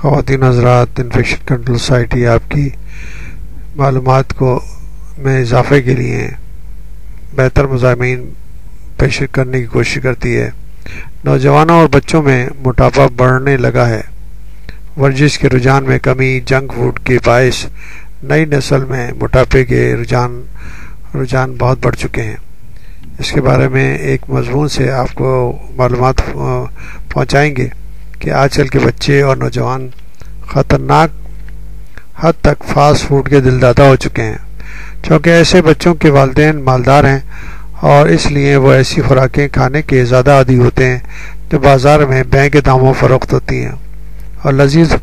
خواتین حضرات، infection control society آپ کی معلومات میں اضافے کے لیے بہتر مضامین پیش کرنے کی کوشش کرتی ہے۔ نوجوانوں اور بچوں میں موٹاپا بڑھنے لگا ہے۔ ورزش کے رجحان میں کمی، جنک فوڈ کے باعث نئی نسل میں موٹاپے کے رجحان بہت بڑھ چکے ہیں۔ اس کے بارے میں ایک مضمون سے آپ کو معلومات پہنچائیں گے کہ آج کل کے بچے اور نوجوان خطرناک حد تک فاسٹ فوڈ کے دلدادہ ہو چکے ہیں، چونکہ ایسے بچوں کے والدین مالدار ہیں اور اس لیے وہ ایسی خوراکیں کھانے کے زیادہ عادی ہوتے ہیں جو بازار میں مہنگے داموں فروخت ہوتی ہیں اور لذیذ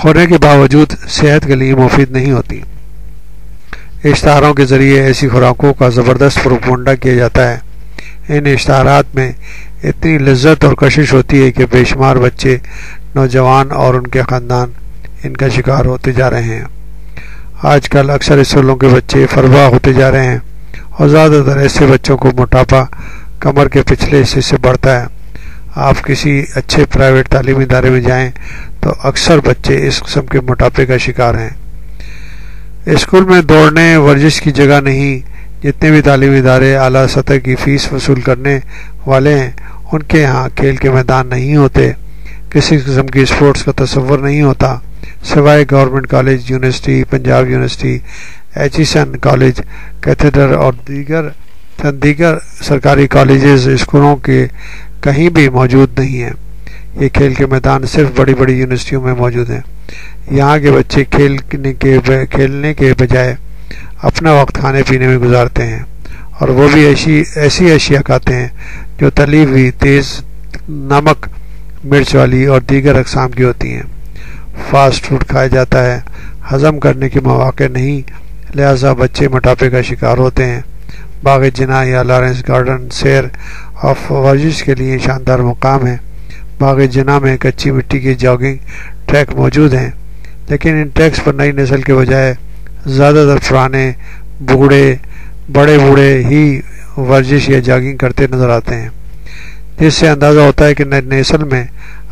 ہونے کے باوجود صحت کے لیے مفید نہیں ہوتی۔ اشتہاروں کے ذریعے ایسی خوراکوں کا زبردست پروپیگنڈا کیا جاتا ہے۔ ان اشتہارات میں اتنی لذت اور کشش ہوتی ہے کہ بے شمار بچے، نوجوان اور ان کے خاندان ان کا شکار ہوتے جا رہے ہیں۔ آج کل اکثر اسکولوں کے بچے فربا ہوتے جا رہے ہیں اور زیادہ تر ایسے بچوں کو موٹاپا کمر کے پچھلے حصے سے بڑھتا ہے۔ آپ کسی اچھے پرائیویٹ تعلیمی ادارے میں جائیں تو اکثر بچے اس قسم کے موٹاپے کا شکار ہیں۔ اسکول میں دوڑنے ورزش کی جگہ نہیں۔ جتنے بھی تعلیمی ادارے اعلیٰ سطح کی فیس وصول کرنے والے ہیں ان کے ہاں کھیل کے میدان نہیں ہوتے، کسی قسم کی اسپورٹس کا تصور نہیں ہوتا، سوائے government college, university, Punjab university, Aitchison college, cathedral اور دیگر سرکاری کالجز اسکولوں کے کہیں بھی موجود نہیں ہیں۔ یہ کھیل کے میدان صرف بڑی بڑی یونیورسٹیوں میں موجود ہیں۔ یہاں کے بچے کھیلنے کے بجائے اپنا وقت کھانے پینے میں گزارتے ہیں، اور وہ بھی ایسی اشیاء کھاتے ہیں جو تلی ہوئی، تیز نمک مرچ والی اور دیگر اقسام کی ہوتی ہیں۔ فاسٹ فوڈ کھایا جاتا ہے، ہضم کرنے کے مواقع نہیں، لہذا بچے موٹاپے کا شکار ہوتے ہیں۔ باغ جناح یا لارنس گارڈن سیر اور ورزش کے لیے شاندار مقام ہے۔ باغ جناح میں کچی مٹی کے جاگنگ ٹریک موجود ہیں، لیکن ان ٹریکس پر نئی نسل کے بجائے زیادہ تر پرانے بڑے بوڑھے ہی ورزش یا جاگنگ کرتے نظر آتے ہیں، جس سے اندازہ ہوتا ہے کہ نئی نسل میں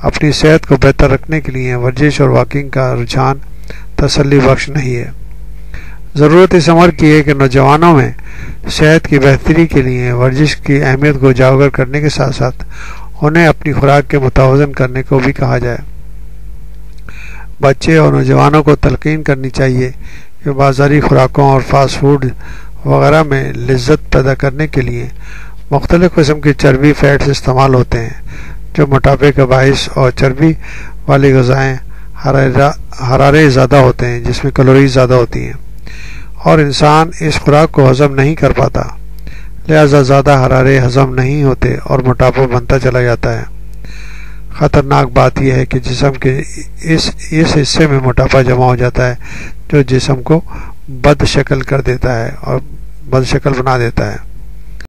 اپنی صحت کو بہتر رکھنے کے لیے ورزش اور واکنگ کا رجحان تسلی بخش نہیں ہے۔ ضرورت اس امر کی ہے کہ نوجوانوں میں صحت کی بہتری کے لیے ورزش کی اہمیت کو اجاگر کرنے کے ساتھ ساتھ انہیں اپنی خوراک کے متوازن کرنے کو بھی کہا جائے۔ بچے اور نوجوانوں کو تلقین کرنی چاہیے کہ بازاری خوراکوں اور فاسٹ فوڈ وغیرہ میں لذت پیدا کرنے کے لیے مختلف قسم کی چربی فیٹس استعمال ہوتے ہیں جو موٹاپے کا باعث، اور چربی والی غذائیں حرارے زیادہ ہوتے ہیں جس میں کیلوریز زیادہ ہوتی ہیں، اور انسان اس خوراک کو ہضم نہیں کر پاتا، لہذا زیادہ حرارے ہضم نہیں ہوتے اور موٹاپا بنتا چلا جاتا ہے۔ خطرناک بات یہ ہے کہ جسم کے اس حصے میں موٹاپا جمع ہو جاتا ہے جو جسم کو بد شکل کر دیتا ہے اور بد شکل بنا دیتا ہے۔